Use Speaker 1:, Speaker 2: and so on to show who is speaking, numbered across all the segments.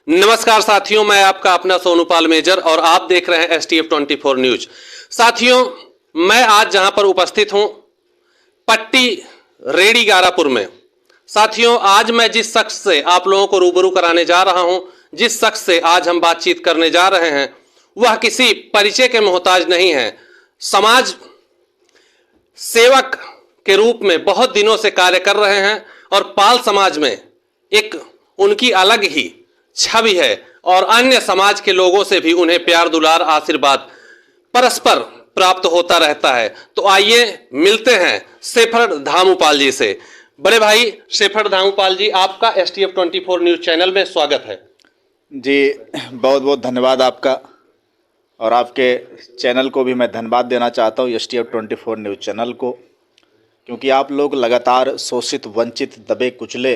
Speaker 1: नमस्कार साथियों, मैं आपका अपना सोनूपाल मेजर और आप देख रहे हैं STF 24 न्यूज। साथियों, मैं आज जहां पर उपस्थित हूं पट्टी रेडी गारापुर में। साथियों, आज मैं जिस शख्स से आप लोगों को रूबरू कराने जा रहा हूं, जिस शख्स से आज हम बातचीत करने जा रहे हैं, वह किसी परिचय के मोहताज नहीं है। समाज सेवक के रूप में बहुत दिनों से कार्य कर रहे हैं और पाल समाज में एक उनकी अलग ही छवि है और अन्य समाज के लोगों से भी उन्हें प्यार दुलार आशीर्वाद परस्पर प्राप्त होता रहता है। तो आइए मिलते हैं शेफर धामूपाल जी से। बड़े भाई शेफर धामूपाल जी, आपका STF 24 न्यूज चैनल में स्वागत है।
Speaker 2: जी, बहुत बहुत धन्यवाद आपका, और आपके चैनल को भी मैं धन्यवाद देना चाहता हूँ, STF 24 न्यूज़ चैनल को, क्योंकि आप लोग लगातार शोषित, वंचित, दबे कुचले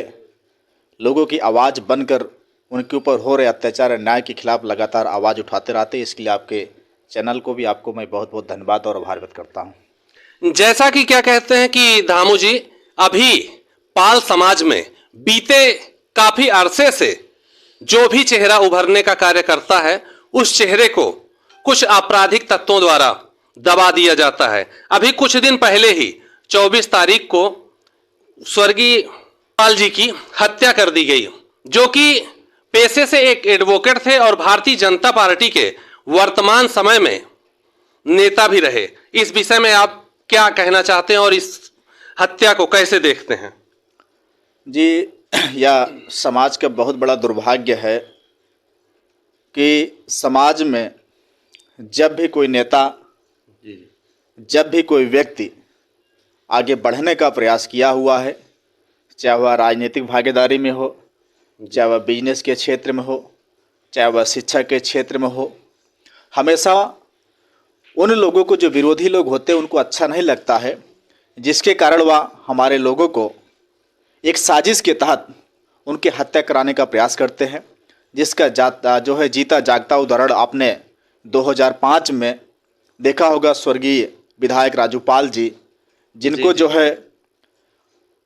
Speaker 2: लोगों की आवाज़ बनकर उनके ऊपर हो रहे अत्याचार, अन्याय के खिलाफ लगातार आवाज़ उठाते रहते हैं। इसके लिए आपके चैनल को भी आपको मैं बहुत बहुत धन्यवाद और आभार व्यक्त करता हूँ।
Speaker 1: जैसा कि क्या कहते हैं कि धामू जी, अभी पाल समाज में बीते काफी अरसे से जो भी चेहरा उभरने का कार्य करता है, उस चेहरे को कुछ आपराधिक तत्वों द्वारा दबा दिया जाता है। अभी कुछ दिन पहले ही 24 तारीख को स्वर्गीय पाल जी की हत्या कर दी गई, जो कि पेशे से एक एडवोकेट थे और भारतीय जनता पार्टी के वर्तमान समय में नेता भी रहे। इस विषय में आप क्या कहना चाहते हैं और इस हत्या को कैसे देखते हैं?
Speaker 2: जी, यह समाज का बहुत बड़ा दुर्भाग्य है कि समाज में जब भी कोई नेता, जब भी कोई व्यक्ति आगे बढ़ने का प्रयास किया हुआ है, चाहे वह राजनीतिक भागीदारी में हो, चाहे वह बिजनेस के क्षेत्र में हो, चाहे वह शिक्षा के क्षेत्र में हो, हमेशा उन लोगों को, जो विरोधी लोग होते हैं, उनको अच्छा नहीं लगता है, जिसके कारण वह हमारे लोगों को एक साजिश के तहत उनकी हत्या कराने का प्रयास करते हैं। जिसका जो है जीता जागता उदाहरण आपने 2005 में देखा होगा, स्वर्गीय विधायक राजू पाल जी, जिनको जो है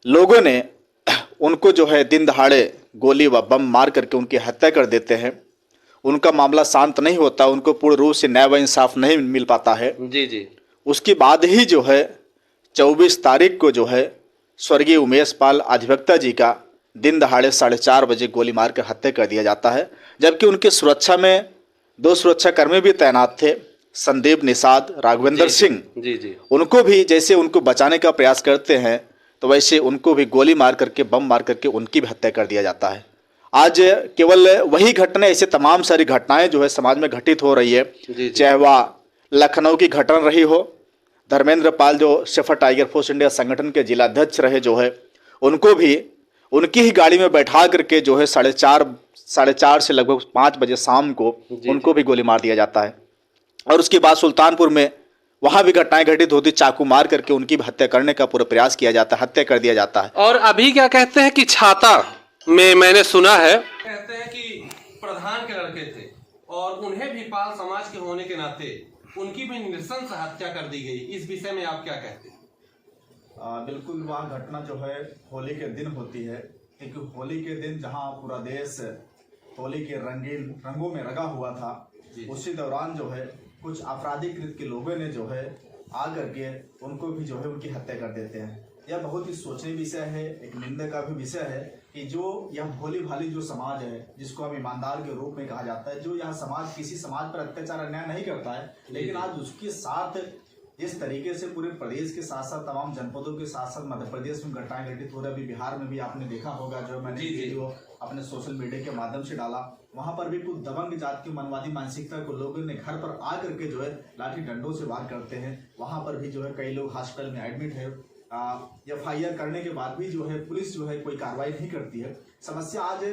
Speaker 2: लोगों ने उनको जो है दिन दहाड़े गोली व बम मार करके उनकी हत्या कर देते हैं। उनका मामला शांत नहीं होता, उनको पूर्ण रूप से न्याय व इंसाफ नहीं मिल पाता है।
Speaker 1: जी।
Speaker 2: उसके बाद ही जो है 24 तारीख को जो है स्वर्गीय उमेश पाल अधिवक्ता जी का दिन दहाड़े 4:30 बजे गोली मार कर हत्या कर दिया जाता है। जबकि उनकी सुरक्षा में 2 सुरक्षाकर्मी भी तैनात थे, संदीप निषाद, राघवेंद्र सिंह।
Speaker 1: जी। उनको
Speaker 2: भी जैसे उनको बचाने का प्रयास करते हैं, तो वैसे उनको भी गोली मार करके, बम मार करके उनकी भी हत्या कर दिया जाता है। आज केवल वही घटना, ऐसे तमाम सारी घटनाएं जो है समाज में घटित हो रही है। चाहे वह लखनऊ की घटना रही हो, धर्मेंद्र पाल जो शेफर टाइगर फोर्स इंडिया संगठन के जिलाध्यक्ष रहे, जो है उनको भी उनकी ही गाड़ी में बैठा करके जो है 4:30 से लगभग 5 बजे शाम को उनको भी गोली मार दिया जाता है। और उसके बाद सुल्तानपुर में वहां भी घटनाएं घटित होती, चाकू मार करके उनकी भी हत्या करने का पूरा प्रयास किया जाता है, हत्या कर दिया जाता है।
Speaker 1: और अभी क्या कहते हैं कि छाता में मैंने सुना है, कहते हैं कि प्रधान के लड़के थे और उन्हें भी पाल समाज के होने के नाते उनकी भी नृशंस हत्या कर दी गई। इस विषय में आप क्या कहते हैं?
Speaker 2: बिल्कुल, वह घटना जो है होली के दिन होती है, क्योंकि होली के दिन जहां पूरा देश होली के रंगीन रंगों में रंगा हुआ था, उसी दौरान जो है कुछ आपराधिक कृत्य के लोगों ने जो है आकर के उनको भी जो है उनकी हत्या कर देते हैं। यह बहुत ही सोचनीय विषय है, एक निंदा का भी विषय है कि जो यह भोली भाली जो समाज है, जिसको हम ईमानदार के रूप में कहा जाता है, जो यह समाज किसी समाज पर अत्याचार अन्याय नहीं करता है, लेकिन आज उसके साथ इस तरीके से पूरे प्रदेश के साथ साथ तमाम जनपदों के साथ साथ मध्य प्रदेश में घटनाएं घटित हो रही। अभी बिहार में भी आपने देखा होगा, जो मैंने वीडियो अपने सोशल मीडिया के माध्यम से डाला, वहां पर भी कुछ दबंग जात की मनवादी मानसिकता को लोगों ने घर पर आकर के जो है लाठी डंडों से वार करते हैं। वहां पर भी जो है कई लोग हॉस्पिटल में एडमिट है। FIR करने के बाद भी जो है पुलिस जो है कोई कार्रवाई नहीं करती है। समस्या आज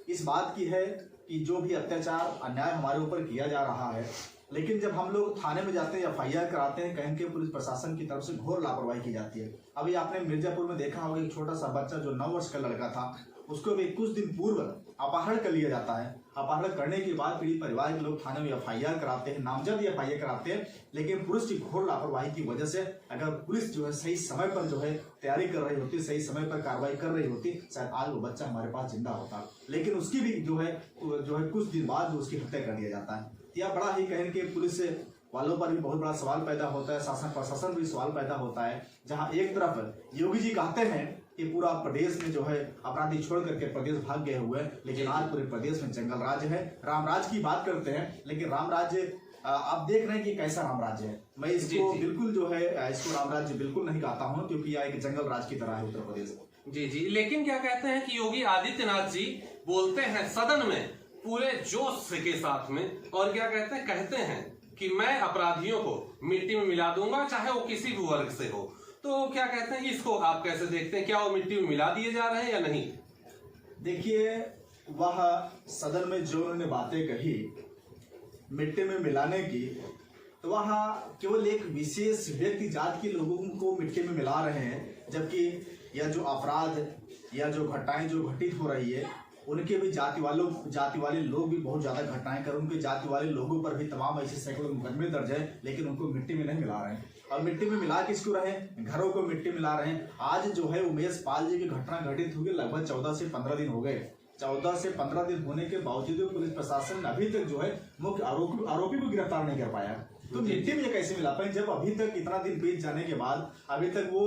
Speaker 2: इस बात की है कि जो भी अत्याचार अन्याय हमारे ऊपर किया जा रहा है, लेकिन जब हम लोग थाने में जाते हैं, FIR कराते हैं, कहीं के पुलिस प्रशासन की तरफ से घोर लापरवाही की जाती है। अभी आपने मिर्जापुर में देखा होगा, एक छोटा सा बच्चा जो 9 वर्ष का लड़का था, उसको भी कुछ दिन पूर्व अपहरण कर लिया जाता है। अपहरण करने के बाद पीड़ित परिवार के लोग थाने में एफआईआर कराते हैं, नामजद एफआईआर कराते हैं, लेकिन पुलिस की घोर लापरवाही की वजह से अगर पुलिस जो है सही समय पर जो है तैयारी कर रही होती, सही समय पर कार्रवाई कर रही होती, शायद आज वो बच्चा हमारे पास जिंदा होता। लेकिन उसकी भी जो है कुछ दिन बाद उसकी हत्या कर दिया जाता है। यह बड़ा ही कहने के पुलिस वालों पर भी बहुत बड़ा सवाल पैदा होता है, शासन प्रशासन भी सवाल पैदा होता है। जहां एक तरफ योगी जी कहते हैं कि पूरा प्रदेश में जो है अपराधी छोड़ करके प्रदेश भाग गए हुए, लेकिन आज पूरे प्रदेश में जंगल राज है। राम राज की बात करते हैं, लेकिन राम राज्य आप देख रहे हैं कि कैसा राम राज्य है। मैं इसको बिल्कुल जो है इसको राम राज्य बिल्कुल नहीं कहता हूँ, क्योंकि यह एक जंगल राज की तरह है उत्तर प्रदेश।
Speaker 1: जी जी, लेकिन क्या कहते हैं कि योगी आदित्यनाथ जी बोलते हैं सदन में पूरे जोश के साथ में, और क्या कहते हैं कि मैं अपराधियों को मिट्टी में मिला दूंगा, चाहे वो किसी भी वर्ग से हो। तो क्या कहते हैं, इसको आप कैसे देखते हैं? क्या वो मिट्टी में मिला दिए जा रहे हैं या नहीं?
Speaker 2: देखिए, वह सदन में जो उन्होंने बातें कही मिट्टी में मिलाने की, तो वह केवल एक विशेष व्यक्ति जात के लोगों को मिट्टी में मिला रहे हैं, जबकि यह जो अपराध या जो घटनाएं जो घटित हो रही है, उनके भी जाति वाले लोग भी बहुत ज्यादा घटनाएं कर, उनके जाति वाले लोगों पर भी तमाम ऐसे सैकड़ों मुकदमे दर्ज है, लेकिन उनको मिट्टी में नहीं मिला रहे हैं। और मिट्टी में मिला किसको रहे? घरों को मिट्टी मिला रहे हैं। आज जो है उमेश पाल जी की घटना घटित हुई, लगभग 14 से 15 दिन हो गए। 14 से 15 दिन होने के बावजूद पुलिस प्रशासन अभी तक जो है मुख्य आरोपी को गिरफ्तार नहीं कर पाया। तो मिट्टी में कैसे मिला पाए? जब अभी तक इतना दिन बीत जाने के बाद अभी तक वो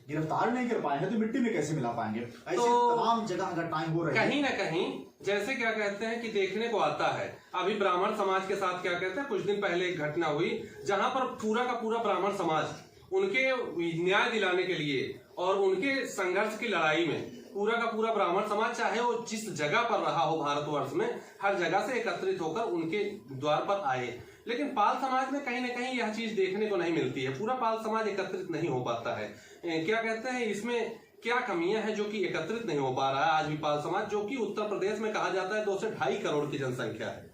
Speaker 2: गिरफ्तार नहीं कर पाए हैं, तो मिट्टी में कैसे मिला पाएंगे? ऐसे तो तमाम जगह घटनाएं हो रही है।
Speaker 1: कहीं ना कहीं जैसे क्या कहते हैं कि देखने को आता है, अभी ब्राह्मण समाज के साथ क्या कहते हैं, कुछ दिन पहले एक घटना हुई जहां पर पूरा का पूरा ब्राह्मण समाज उनके न्याय दिलाने के लिए और उनके संघर्ष की लड़ाई में पूरा का पूरा ब्राह्मण समाज, चाहे वो जिस जगह पर रहा हो भारतवर्ष में, हर जगह से एकत्रित होकर उनके द्वार पर आए। लेकिन पाल समाज में कहीं ना कहीं यह चीज देखने को नहीं मिलती है। पूरा पाल समाज एकत्रित नहीं हो पाता है। क्या कहते हैं, इसमें क्या कमियां हैं जो कि एकत्रित नहीं हो पा रहा है आज भी पाल समाज, जो कि उत्तर प्रदेश में कहा जाता है 2 से 2.5 करोड़ की जनसंख्या है?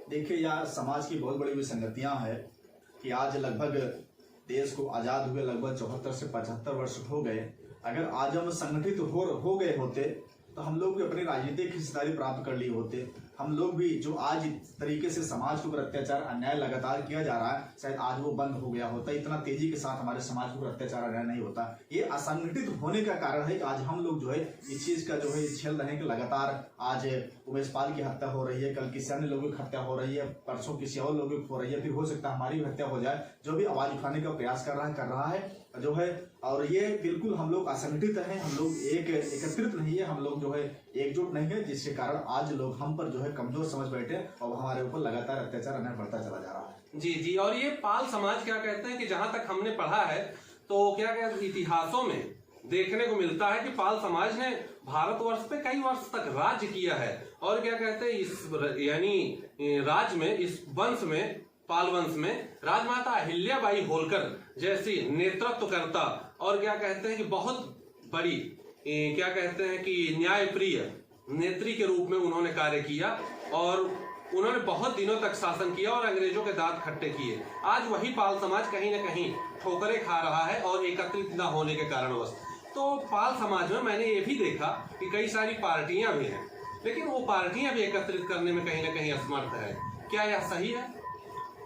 Speaker 2: देखिए, यह समाज की बहुत बड़ी विसंगतियां हैं कि आज लगभग देश को आजाद हुए लगभग 74 से 75 वर्ष हो गए। अगर आज हम संगठित हो गए होते तो हम लोग भी अपनी राजनीतिक हिस्सेदारी प्राप्त कर लिए होते। हम लोग भी जो आज इस तरीके से समाज के ऊपर अत्याचार अन्याय लगातार किया जा रहा है, शायद आज वो बंद हो गया होता। इतना तेजी के साथ हमारे समाज के ऊपर अत्याचार अन्याय नहीं होता। ये असंगठित होने का कारण है कि आज हम लोग जो है इस चीज का जो है झेल रहे हैं कि लगातार आज उमेश पाल की हत्या हो रही है, कल किसी अन्य लोगों की हत्या हो रही है, परसों किसी और लोगों की हो रही है, फिर हो सकता है हमारी भी हत्या हो जाए। जो भी आवाज उठाने का प्रयास कर रहा है जो है, और ये बिल्कुल हम लोग असंगठित हैं, हम लोग एकत्रित नहीं है, हम लोग जो है एकजुट नहीं है, जिसके कारण आज लोग हम पर जो है कमजोर समझ बैठे और हमारे ऊपर लगातार अत्याचार अन्याय बढ़ता चला जा रहा है।
Speaker 1: जी जी, और ये पाल समाज क्या कहते हैं कि जहां तक हमने पढ़ा है तो क्या कहते हैं, इतिहासों में देखने को मिलता है कि पाल समाज ने भारतवर्ष पे कई वर्ष तक राज्य किया है। और क्या कहते हैं, इस यानी राज्य में, इस वंश में, पाल वंश में राजमाता अहिल्याबाई होलकर जैसी नेतृत्वकर्ता और क्या कहते हैं कि बहुत बड़ी क्या कहते हैं कि न्यायप्रिय नेत्री के रूप में उन्होंने कार्य किया और उन्होंने बहुत दिनों तक शासन किया और अंग्रेजों के दांत खट्टे किए। आज वही पाल समाज कहीं ना कहीं ठोकरें खा रहा है और एकत्रित न होने के कारणवश। तो पाल समाज में मैंने ये भी देखा कि कई सारी पार्टियां भी हैं, लेकिन वो पार्टियां भी एकत्रित करने में कहीं ना कहीं असमर्थ है। क्या यह सही है?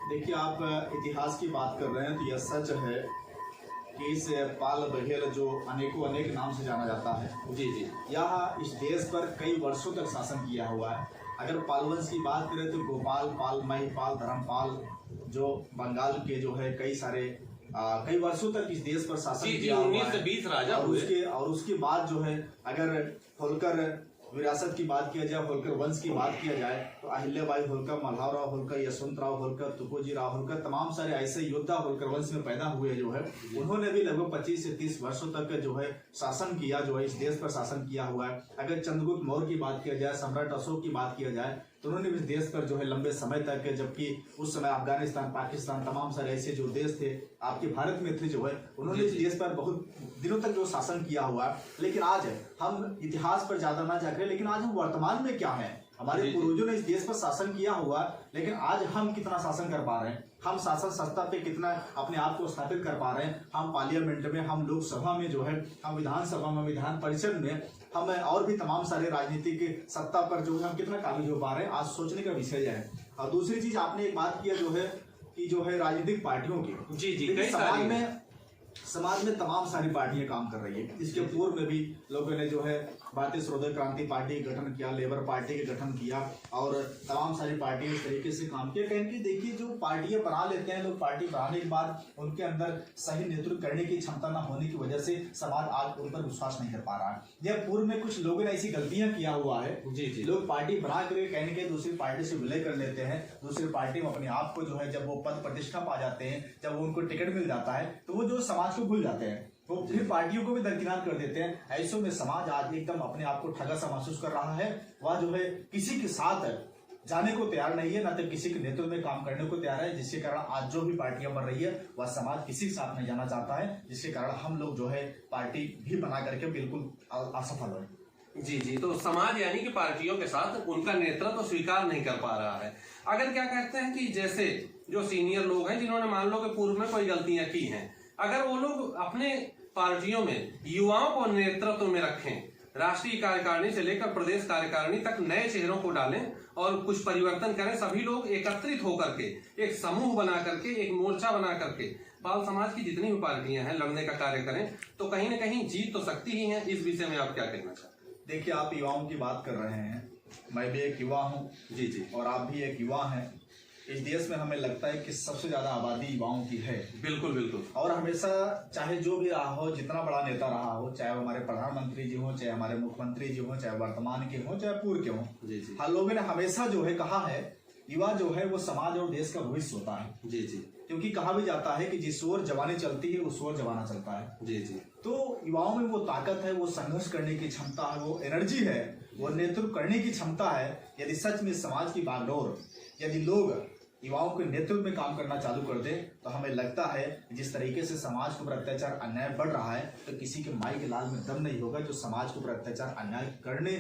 Speaker 2: देखिए, आप इतिहास की बात कर रहे हैं तो यह सच है कि इस पाल बघेल जो अनेक नाम से जाना जाता है,
Speaker 1: जी जी,
Speaker 2: यह इस देश पर कई वर्षों तक शासन किया हुआ है। अगर पालवंश की बात करें तो गोपाल पाल, महिपाल, धर्मपाल जो बंगाल के जो है कई वर्षों तक इस देश पर शासन किया हुआ है।
Speaker 1: 19 से 20 राजा हुए।
Speaker 2: और उसके बाद जो है अगर होलकर विरासत की बात किया जाए, होलकर वंश की बात किया जाए, तो अहिल्याबाई होलकर, मल्हारराव होलकर, यशवंतराव होलकर, तुकोजी राव होलकर, तमाम सारे ऐसे योद्धा होलकर वंश में पैदा हुए जो है, उन्होंने भी लगभग 25 से 30 वर्षों तक जो है शासन किया, जो है इस देश पर शासन किया हुआ है। अगर चंद्रगुप्त मौर्य की बात किया जाए, सम्राट अशोक की बात किया जाए, तो उन्होंने भी इस देश पर जो है लंबे समय तक, जबकि उस समय अफगानिस्तान, पाकिस्तान, तमाम सारे ऐसे जो देश थे आपके भारत में थे, जो है उन्होंने इस देश पर बहुत दिनों तक जो शासन किया हुआ है। लेकिन आज हम इतिहास पर ज्यादा ना जाकर, लेकिन आज हम वर्तमान में क्या है, हमारे पूर्वजों ने इस देश पर शासन किया हुआ, लेकिन आज हम कितना शासन कर पा रहे हैं, हम शासन सत्ता पे कितना अपने आप को स्थापित कर पा रहे हैं। हम पार्लियामेंट में, हम लोकसभा में जो है, हम विधानसभा में, विधान परिषद में हम और भी तमाम सारे राजनीतिक सत्ता पर जो है हम कितना काबिज हो पा रहे हैं, आज सोचने का विषय है। और दूसरी चीज आपने एक बात किया जो है कि जो है राजनीतिक पार्टियों की,
Speaker 1: जी
Speaker 2: समाज में तमाम सारी पार्टियां काम कर रही है। इसके पूर्व में भी लोगों ने जो है भारतीय स्वतंत्र क्रांति पार्टी का गठन किया, लेबर पार्टी का गठन किया और तमाम सारी पार्टियां इस तरीके से काम किया। कहें कि देखिए जो पार्टियां बना लेते हैं लोग, पार्टी बनाने के बाद उनके अंदर सही नेतृत्व करने की क्षमता न होने की वजह से समाज आज उन पर विश्वास नहीं कर पा रहा है। यह पूर्व में कुछ लोगों ने ऐसी गलतियां किया हुआ है। लोग पार्टी बना करके कहीं के दूसरी पार्टी से विलय कर लेते हैं, दूसरी पार्टी में अपने आप को जो है जब वो पद प्रतिष्ठा पा जाते हैं, जब उनको टिकट मिल जाता है तो वो जो समाज को भूल जाते हैं, वो फिर पार्टियों को भी दरकिनार कर देते हैं। ऐसे में समाज आज एकदम अपने आप को ठगा सा महसूस कर रहा है। वह जो है किसी के साथ जाने को तैयार नहीं है, न तो किसी के नेतृत्व में काम करने को तैयार है, जिसके कारण आज जो भी पार्टियां बन रही है वह समाज किसी के साथ नहीं जाना चाहता है, जिसके कारण हम लोग जो है पार्टी भी बना करके बिल्कुल असफल हुए।
Speaker 1: जी, तो समाज यानी कि पार्टियों के साथ उनका नेतृत्व तो स्वीकार नहीं कर पा रहा है। अगर क्या कहते हैं कि जैसे जो सीनियर लोग हैं जिन्होंने मान लो कि पूर्व में कोई गलतियां की हैं, अगर वो लोग अपने पार्टियों में युवाओं को नेतृत्व में रखें, राष्ट्रीय कार्यकारिणी से लेकर प्रदेश कार्यकारिणी तक नए चेहरों को डालें और कुछ परिवर्तन करें, सभी लोग एकत्रित होकर के एक समूह बना करके, एक मोर्चा बना करके बाल समाज की जितनी भी पार्टियां हैं लड़ने का कार्य करें, तो कहीं ना कहीं जीत तो सकती ही है। इस विषय में आप क्या कहना चाहते हैं?
Speaker 2: देखिए, आप युवाओं की बात कर रहे हैं, मैं भी एक युवा हूँ जी, और आप भी एक युवा हैं। इस देश में हमें लगता है कि सबसे ज्यादा आबादी युवाओं की है।
Speaker 1: बिल्कुल।
Speaker 2: और हमेशा चाहे जो भी रहा हो, जितना बड़ा नेता रहा हो, चाहे हमारे प्रधानमंत्री जी हो, चाहे हमारे मुख्यमंत्री जी हो, चाहे वर्तमान के हो, चाहे पूर्व के हो, हर लोगों ने हमेशा जो है कहा है युवा जो है वो समाज और देश का भविष्य होता है।
Speaker 1: जी,
Speaker 2: क्योंकि कहा भी जाता है कि जिस ओर जवानी चलती है उस ओर जमाना चलता है।
Speaker 1: जी।
Speaker 2: तो युवाओं में वो ताकत है, वो संघर्ष करने की क्षमता है, वो एनर्जी है, वो नेतृत्व करने की क्षमता है। यदि सच में समाज की बागडोर यदि लोग युवाओं के नेतृत्व में काम करना चालू कर दे, तो हमें लगता है जिस तरीके से समाज के ऊपर अत्याचार अन्याय बढ़ रहा है, तो किसी के माई के लाल में दम नहीं होगा जो समाज के ऊपर अत्याचार अन्याय करने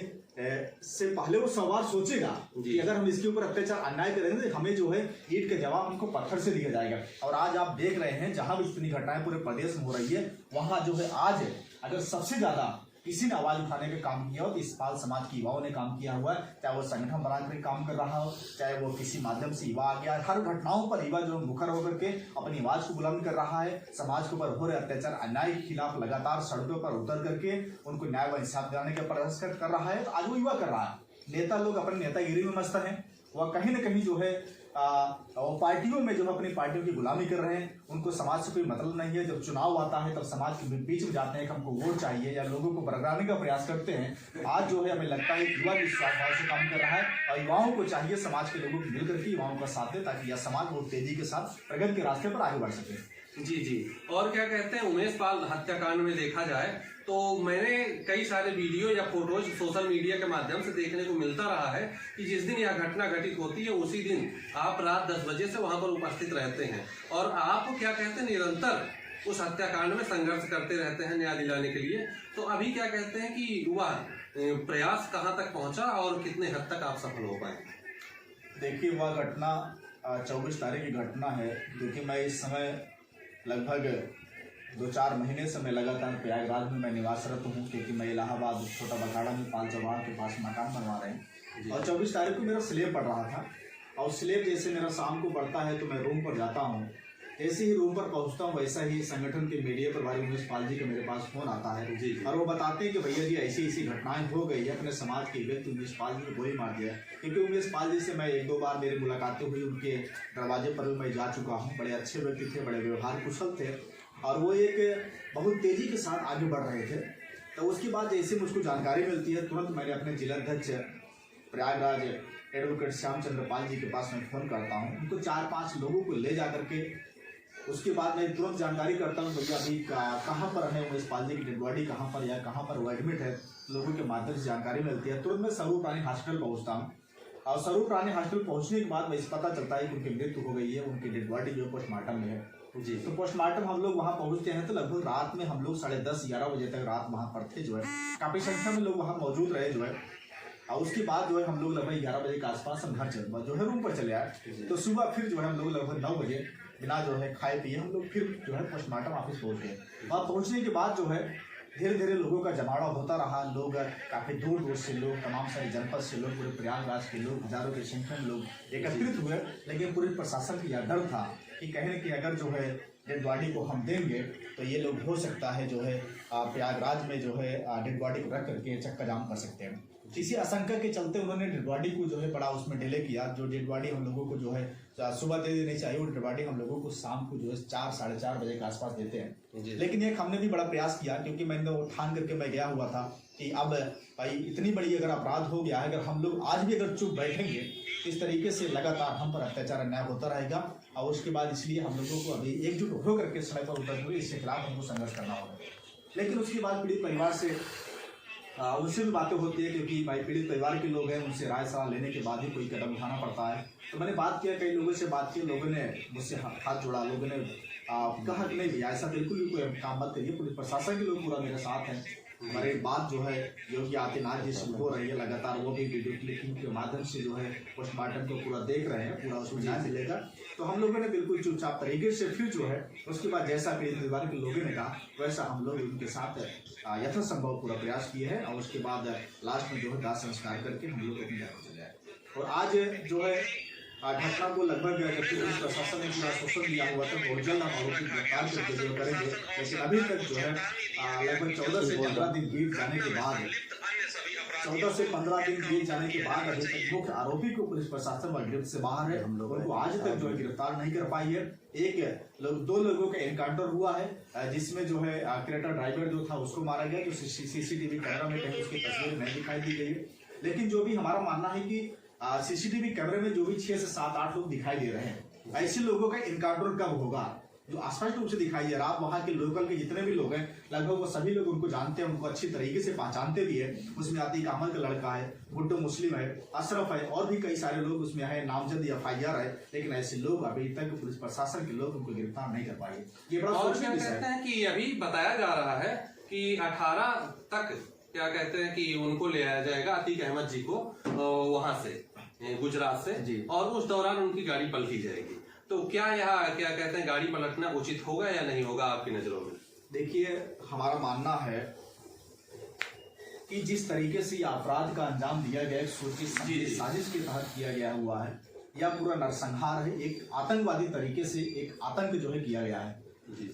Speaker 2: से पहले वो सवाल सोचेगा कि अगर हम इसके ऊपर अत्याचार अन्याय करेंगे तो हमें जो है ईंट का जवाब हमको पत्थर से दिया जाएगा। और आज आप देख रहे हैं जहां भी इतनी घटनाएं पूरे प्रदेश में हो रही है, वहां जो है आज अगर सबसे ज्यादा किसी ने आवाज उठाने का काम किया हो तो इस बाल समाज के युवाओं ने काम किया हुआ है। चाहे वो संगठन बनाकर काम कर रहा हो, चाहे वो किसी माध्यम से युवा आ गया, हर घटनाओं पर युवा जो मुखर होकर के अपनी आवाज को बुलंद कर रहा है। समाज के ऊपर हो रहे अत्याचार अन्याय के खिलाफ लगातार सड़कों पर उतर करके उनको न्याय व इंसाफ दिलाने का प्रयास कर रहा है। तो आज वो युवा कर रहा है। नेता लोग अपनी नेतागिरी में मस्त हैं, वह कहीं ना कहीं जो है पार्टियों में जो है अपनी पार्टियों की गुलामी कर रहे हैं। उनको समाज से कोई मतलब नहीं है। जब चुनाव आता है तब समाज के बीच में जाते हैं कि हमको वोट चाहिए या लोगों को बरगलाने का प्रयास करते हैं। आज जो है हमें लगता है युवा भी इस भाव से काम कर रहा है और युवाओं को चाहिए समाज के लोगों को मिलकर के युवाओं का साथ दे, ताकि यह समाज बहुत तेजी के साथ प्रगति के रास्ते पर आगे बढ़ सके।
Speaker 1: जी। और क्या कहते हैं, उमेश पाल हत्याकांड में देखा जाए तो मैंने कई सारे वीडियो या फोटोज सोशल मीडिया के माध्यम से देखने को मिलता रहा है कि जिस दिन यह घटना घटित होती है उसी दिन आप रात 10 बजे से वहां पर उपस्थित रहते हैं और आप क्या कहते हैं निरंतर उस हत्याकांड में संघर्ष करते रहते हैं न्याय दिलाने के लिए। तो अभी क्या कहते हैं कि वह प्रयास कहाँ तक पहुंचा और कितने हद तक आप सफल हो पाए?
Speaker 2: देखिए, वह घटना 24 तारीख की घटना है, क्योंकि मैं इस समय लगभग 2-4 महीने से मैं लगातार प्रयागराज में मैं निवासरत हूँ, क्योंकि मैं इलाहाबाद छोटा बखाड़ा में पाल चौहान के पास मकान बनवा रहे हैं। और 24 तारीख को मेरा स्लेब पड़ रहा था और स्लेब जैसे मेरा शाम को पड़ता है तो मैं रूम पर जाता हूँ। जैसे ही रूम पर पहुँचता हूँ वैसा ही संगठन के मीडिया प्रभारी उमेश पाल जी के मेरे पास फोन आता है और वो बताते हैं कि भैया जी ऐसी ऐसी घटनाएं हो गई है, अपने समाज के व्यक्ति उमेश पाल जी को गोली मार दिया। क्योंकि उमेश पाल जी से मैं 1-2 बार मेरी मुलाकातें हुई, उनके दरवाजे पर भी मैं जा चुका हूँ। बड़े अच्छे व्यक्ति थे, बड़े व्यवहार कुशल थे और वो एक बहुत तेजी के साथ आगे बढ़ रहे थे। तो उसके बाद जैसे मुझको जानकारी मिलती है, तुरंत मैंने अपने जिलाध्यक्ष प्रयागराज एडवोकेट श्यामचंद्र पाल जी के पास में फ़ोन करता हूँ। उनको 4-5 लोगों को ले जा करके उसके बाद मैं तुरंत जानकारी करता हूँ भैया अभी कहाँ पर है उमेश पाल जी की डेड बॉडी, कहाँ पर या कहाँ पर वो एडमिट है। लोगों के माध्यम से जानकारी मिलती है। तुरंत मैं स्वरूप रानी हॉस्पिटल पहुँचता हूँ और स्वरूप रानी हॉस्पिटल पहुँचने के बाद मुझे पता चलता है कि उनकी मृत्यु हो गई है, उनकी डेड बॉडी जो पोस्टमार्टम में है। जी, तो पोस्टमार्टम हम लोग वहाँ पहुँचते हैं तो लगभग रात में हम लोग 10:30-11 बजे तक रात वहाँ पर थे। जो है काफ़ी संख्या में लोग वहाँ मौजूद रहे जो है। और उसके बाद जो है हम लोग लगभग 11 बजे के आसपास हम घर जो है रूम पर चले आए। तो सुबह फिर जो है हम लोग लगभग 9 बजे बिना जो है खाए पिए हम लोग फिर जो है पोस्टमार्टम ऑफिस पहुँच गए। वहाँ पहुँचने के बाद जो है धीरे धीरे लोगों का जमावड़ा होता रहा। लोग काफ़ी दूर दूर से लोग, तमाम सारे जनपद से लोग, पूरे प्रयागराज के लोग, हजारों की संख्या में लोग एकत्रित हुए। लेकिन पूरे प्रशासन को यह डर था कि कहीं न कहीं अगर जो है डेड बॉडी को हम देंगे तो ये लोग हो सकता है जो है प्रयागराज में जो है डेड बॉडी को रख करके चक्का जाम कर सकते हैं। इसी आशंका के चलते उन्होंने डेड बॉडी को जो है बड़ा उसमें डिले किया। जो डेड बॉडी हम लोगों को जो है सुबह दे देनी चाहिए, वो डेड बॉडी हम लोगों को शाम को जो है 4 साढ़े 4 बजे के आसपास देते हैं। लेकिन एक हमने भी बड़ा प्रयास किया, क्योंकि मैंने वो ठान करके मैं गया हुआ था कि अब भाई इतनी बड़ी अगर अपराध हो गया है, अगर हम लोग आज भी अगर चुप बैठेंगे इस तरीके से लगातार हम पर अत्याचार अन्याय होता रहेगा। और उसके बाद इसलिए हम लोगों को अभी एकजुट होकर के सड़क पर उतर हुए इसके खिलाफ हमको संघर्ष करना होगा। लेकिन उसके बाद पीड़ित परिवार से उनसे भी बातें होती है, क्योंकि भाई पीड़ित परिवार के लोग हैं, उनसे राय सलाह लेने के बाद ही कोई कदम उठाना पड़ता है। तो मैंने बात किया, कई लोगों से बात की, लोगों ने मुझसे हाथ जोड़ा, लोगों ने कहा कि नहीं भैया ऐसा बिल्कुल भी कोई काम मत करिए, पुलिस प्रशासन के लोग पूरा मेरे साथ हैं। हमारी बात जो है योगी आदित्यनाथ जी से हो रही है लगातार, वो भी वीडियो क्लिपिंग के माध्यम से जो है पोस्टमार्टम को पूरा देख रहे हैं, पूरा उसमें न्याय मिलेगा। तो हम लोगों ने बिल्कुल चुपचाप तरीके से फिर जो है उसके बाद जैसा पीड़ित परिवार के लोगों ने कहा वैसा हम लोग उनके साथ यथासंभव पूरा प्रयास किए हैं। और उसके बाद लास्ट में जो है दाह संस्कार करके हम लोग अपने घर को चले आए। और आज जो है घटना को लगभग पुलिस प्रशासन ने पूरा आश्वासन दिया हुआ था बहुत जल्द हम आरोपी गिरफ्तार करके जो करेंगे। लेकिन अभी तक जो है लगभग 14 से 15 दिन बीत जाने के बाद 14 से 15 दिन बीत जाने के बाद अभी तक मुख्य आरोपी को पुलिस प्रशासन व गिरफ्त से बाहर है। हम लोगों को आज तक जो है गिरफ्तार नहीं कर पाई है। दो लोगों का एनकाउंटर हुआ है, जिसमें जो है क्रेटा ड्राइवर जो था उसको मारा गया, जो सीसीटीवी कैमरा में कहीं उसकी तस्वीर नहीं दिखाई दी गई है। लेकिन जो भी हमारा मानना है कि सीसीटीवी कैमरे में जो भी 6 से 7-8 लोग दिखाई दे रहे हैं, ऐसे लोगों का एनकाउंटर कब होगा जो स्पष्ट रूप से दिखाई दे रहा है। वहाँ के लोकल के जितने भी लोग हैं लगभग वो सभी लोग उनको जानते हैं, उनको अच्छी तरीके से पहचानते भी है। उसमें आतिक अहमद का लड़का है, गुड्डू मुस्लिम है, अशरफ है, और भी कई सारे लोग उसमें है, नामजद FIR है। लेकिन ऐसे लोग अभी तक पुलिस प्रशासन के लोग उनको गिरफ्तार नहीं कर पाए। ये बड़ा
Speaker 1: क्या कहते हैं कि अभी बताया जा रहा है कि 18 तक क्या कहते हैं कि उनको ले आया जाएगा अतीक अहमद जी को वहां से गुजरात से जी, और उस दौरान उनकी गाड़ी पलटी जाएगी। तो क्या यहाँ क्या कहते हैं गाड़ी पलटना उचित होगा या नहीं होगा आपकी नजरों में?
Speaker 2: देखिए, हमारा मानना है कि जिस तरीके से अपराध का अंजाम दिया गया एक सोची समझी साजिश के तहत किया गया हुआ है, या पूरा नरसंहार है, एक आतंकवादी तरीके से एक आतंक जो है किया गया है।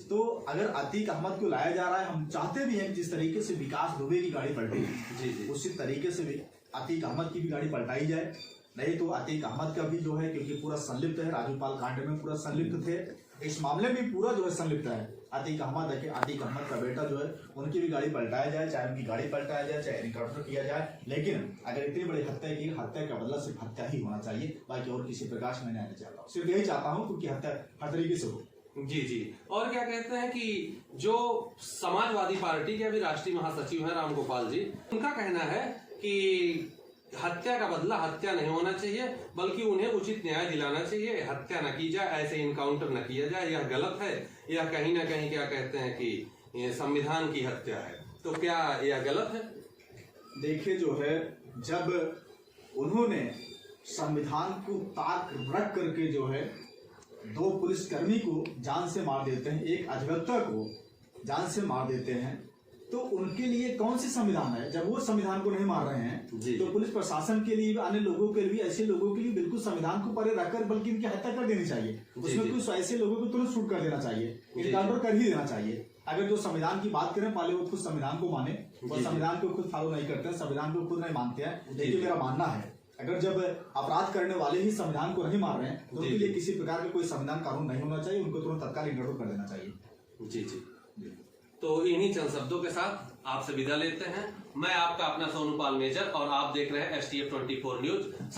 Speaker 2: तो अगर अतीक अहमद को लाया जा रहा है, हम चाहते भी हैं कि जिस तरीके से विकास दुबे की गाड़ी पलटी उसी तरीके से भी अतीक अहमद की भी गाड़ी पलटाई जाए। नहीं तो अतीक अहमद का भी जो है, क्योंकि पूरा संलिप्त है, राजूपाल कांड में पूरा संलिप्त थे, इस मामले में पूरा जो है संलिप्त है अतीक अहमद है। अतीक अहमद का बेटा जो है उनकी भी गाड़ी पलटाया जाए, चाहे उनकी गाड़ी पलटाया जाए, चाहे एनकाउंटर किया जाए। लेकिन अगर इतनी बड़ी हत्या की, हत्या का बदला सिर्फ हत्या ही होना चाहिए, बाकी और किसी प्रकार से मैं नहीं चाहता हूँ। सिर्फ यही चाहता हूँ क्योंकि हत्या हर तरीके से हो।
Speaker 1: जी। और क्या कहते हैं कि जो समाजवादी पार्टी के अभी राष्ट्रीय महासचिव हैं रामगोपाल जी, उनका कहना है कि हत्या का बदला हत्या नहीं होना चाहिए, बल्कि उन्हें उचित न्याय दिलाना चाहिए। हत्या न की जाए, ऐसे इनकाउंटर न किया जाए, यह गलत है। यह कहीं ना कहीं क्या कहते हैं कि संविधान की हत्या है। तो क्या यह गलत है?
Speaker 2: देखिए, जो है जब उन्होंने संविधान को ताक रख करके जो है 2 पुलिसकर्मी को जान से मार देते हैं, एक अधिवक्ता को जान से मार देते हैं, तो उनके लिए कौन सी संविधान है? जब वो संविधान को नहीं मार रहे हैं तो पुलिस प्रशासन के लिए, अन्य लोगों के लिए, ऐसे लोगों के लिए बिल्कुल संविधान को परे रखकर बल्कि इनकी हत्या कर देनी चाहिए। उसमें कुछ ऐसे लोगों को तुरंत शूट कर देना चाहिए, इनकाउंटर कर ही देना चाहिए। अगर जो संविधान की बात करें, पहले वो खुद संविधान को माने, और संविधान को खुद फॉलो नहीं करते हैं, संविधान को खुद नहीं मानते हैं। देखिए, मेरा मानना है अगर जब अपराध करने वाले ही संविधान को नहीं मार रहे हैं तो उनके लिए किसी प्रकार का कोई संविधान कानून नहीं होना चाहिए, उनको तुरंत तत्काल इनकाउंटर कर देना चाहिए।
Speaker 1: जी। तो इन्हीं चंद शब्दों के साथ आपसे विदा लेते हैं। मैं आपका अपना सोनू पाल मेजर, और आप देख रहे हैं STF 24 न्यूज।